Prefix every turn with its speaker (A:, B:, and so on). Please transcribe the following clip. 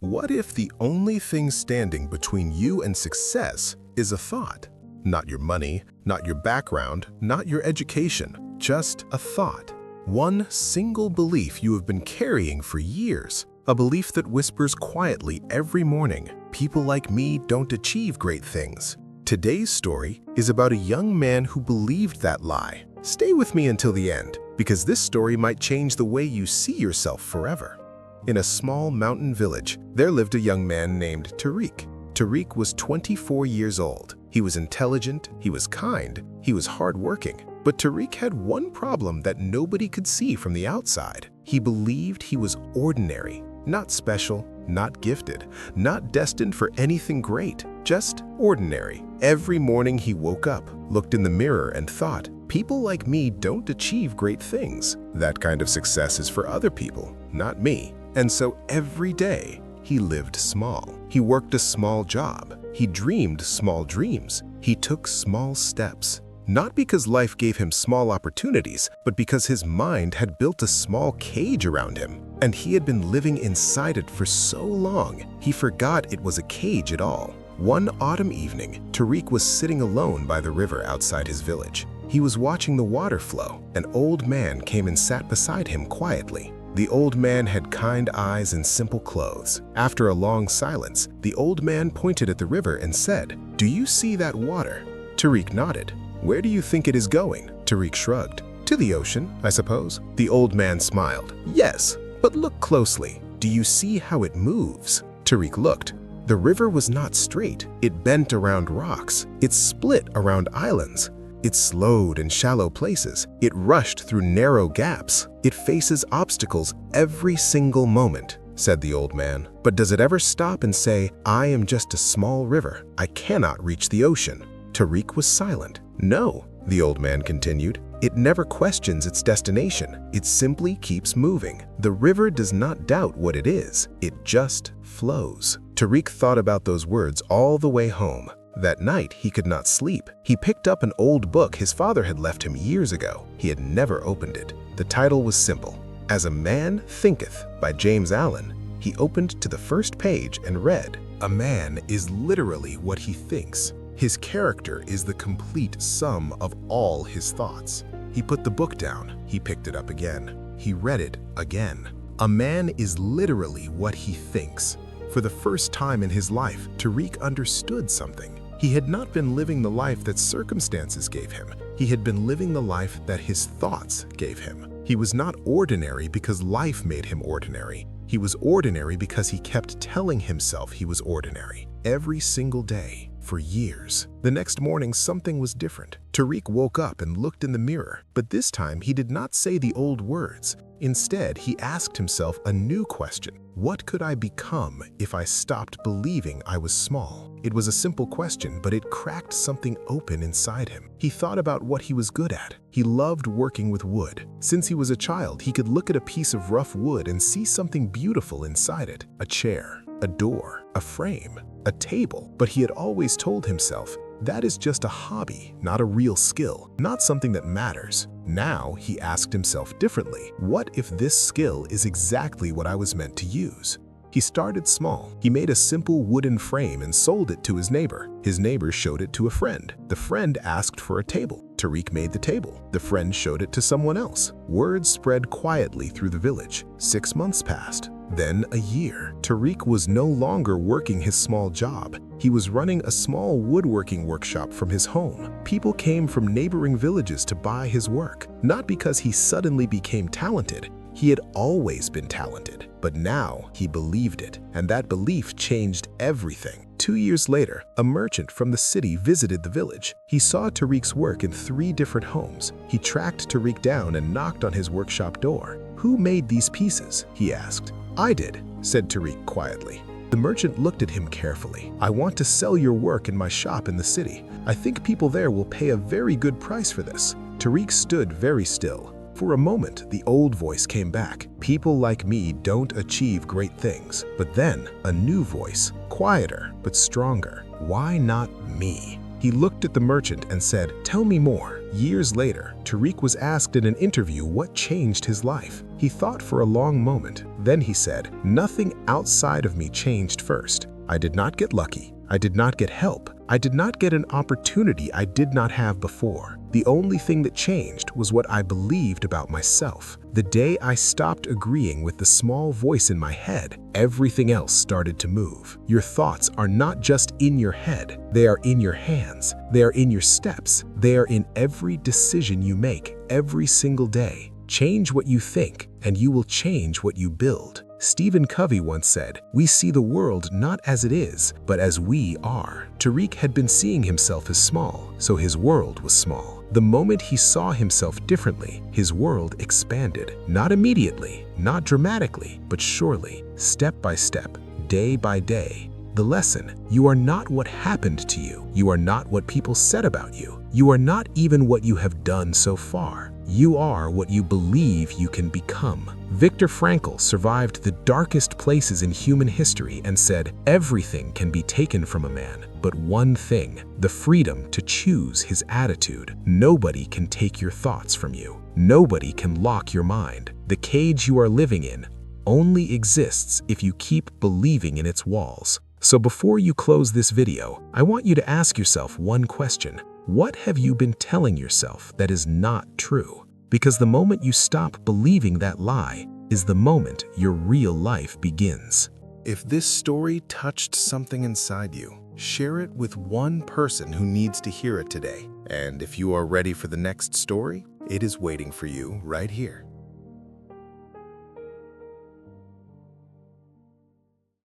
A: What if the only thing standing between you and success is a thought? Not your money, not your background, not your education, just a thought. One single belief you have been carrying for years. A belief that whispers quietly every morning, "People like me don't achieve great things." Today's story is about a young man who believed that lie. Stay with me until the end, because this story might change the way you see yourself forever. In a small mountain village, there lived a young man named Tariq. Tariq was 24 years old. He was intelligent, he was kind, he was hardworking. But Tariq had one problem that nobody could see from the outside. He believed he was ordinary, not special, not gifted, not destined for anything great, just ordinary. Every morning he woke up, looked in the mirror and thought, "People like me don't achieve great things. That kind of success is for other people, not me." And so every day, he lived small. He worked a small job. He dreamed small dreams. He took small steps. Not because life gave him small opportunities, but because his mind had built a small cage around him. And he had been living inside it for so long, he forgot it was a cage at all. One autumn evening, Tariq was sitting alone by the river outside his village. He was watching the water flow. An old man came and sat beside him quietly. The old man had kind eyes and simple clothes. After a long silence, the old man pointed at the river and said, "Do you see that water?" Tariq nodded. "Where do you think it is going?" Tariq shrugged. "To the ocean, I suppose." The old man smiled. "Yes, but look closely. Do you see how it moves?" Tariq looked. The river was not straight. It bent around rocks. It split around islands. It slowed in shallow places. It rushed through narrow gaps. It faces obstacles every single moment, said the old man. But does it ever stop and say, "I am just a small river. I cannot reach the ocean"? Tariq was silent. "No," the old man continued. "It never questions its destination. It simply keeps moving. The river does not doubt what it is. It just flows." Tariq thought about those words all the way home. That night, he could not sleep. He picked up an old book his father had left him years ago. He had never opened it. The title was simple, "As a Man Thinketh" by James Allen. He opened to the first page and read, "A man is literally what he thinks. His character is the complete sum of all his thoughts." He put the book down. He picked it up again. He read it again. A man is literally what he thinks. For the first time in his life, Tariq understood something. He had not been living the life that circumstances gave him. He had been living the life that his thoughts gave him. He was not ordinary because life made him ordinary. He was ordinary because he kept telling himself he was ordinary every single day for years. The next morning, something was different. Tariq woke up and looked in the mirror, but this time he did not say the old words. Instead, he asked himself a new question. What could I become if I stopped believing I was small? It was a simple question, but it cracked something open inside him. He thought about what he was good at. He loved working with wood. Since he was a child, he could look at a piece of rough wood and see something beautiful inside it. A chair, a door, a frame, a table. But he had always told himself, that is just a hobby, not a real skill, not something that matters. Now he asked himself differently. What if this skill is exactly what I was meant to use? He started small. He made a simple wooden frame and sold it to his neighbor. His neighbor showed it to a friend. The friend asked for a table. Tariq made the table. The friend showed it to someone else. Word spread quietly through the village. 6 months passed. Then a year. Tariq was no longer working his small job. He was running a small woodworking workshop from his home. People came from neighboring villages to buy his work, not because he suddenly became talented. He had always been talented, but now he believed it, and that belief changed everything. 2 years later, a merchant from the city visited the village. He saw Tariq's work in 3 different homes. He tracked Tariq down and knocked on his workshop door. "Who made these pieces?" he asked. "I did," said Tariq quietly. The merchant looked at him carefully. "I want to sell your work in my shop in the city. I think people there will pay a very good price for this." Tariq stood very still. For a moment, the old voice came back. "People like me don't achieve great things." But then, a new voice, quieter but stronger. "Why not me?" He looked at the merchant and said, "Tell me more." Years later, Tariq was asked in an interview what changed his life. He He thought for a long moment. Then he said, "Nothing outside of me changed first. I did not get lucky. I did not get help. I did not get an opportunity I did not have before. The only thing that changed was what I believed about myself. The day I stopped agreeing with the small voice in my head, everything else started to move." Your thoughts are not just in your head. They are in your hands. They are in your steps. They are in every decision you make every single day. Change what you think, and you will change what you build. Stephen Covey once said, "We see the world not as it is, but as we are." Tariq had been seeing himself as small, so his world was small. The moment he saw himself differently, his world expanded. Not immediately, not dramatically, but surely, step by step, day by day. The lesson: you are not what happened to you. You are not what people said about you. You are not even what you have done so far. You are what you believe you can become. Viktor Frankl survived the darkest places in human history and said, "Everything can be taken from a man, but one thing, the freedom to choose his attitude. Nobody can take your thoughts from you. Nobody can lock your mind. The cage you are living in only exists if you keep believing in its walls." So before you close this video, I want you to ask yourself one question. What have you been telling yourself that is not true? Because the moment you stop believing that lie is the moment your real life begins. If this story touched something inside you, share it with one person who needs to hear it today. And if you are ready for the next story, it is waiting for you right here.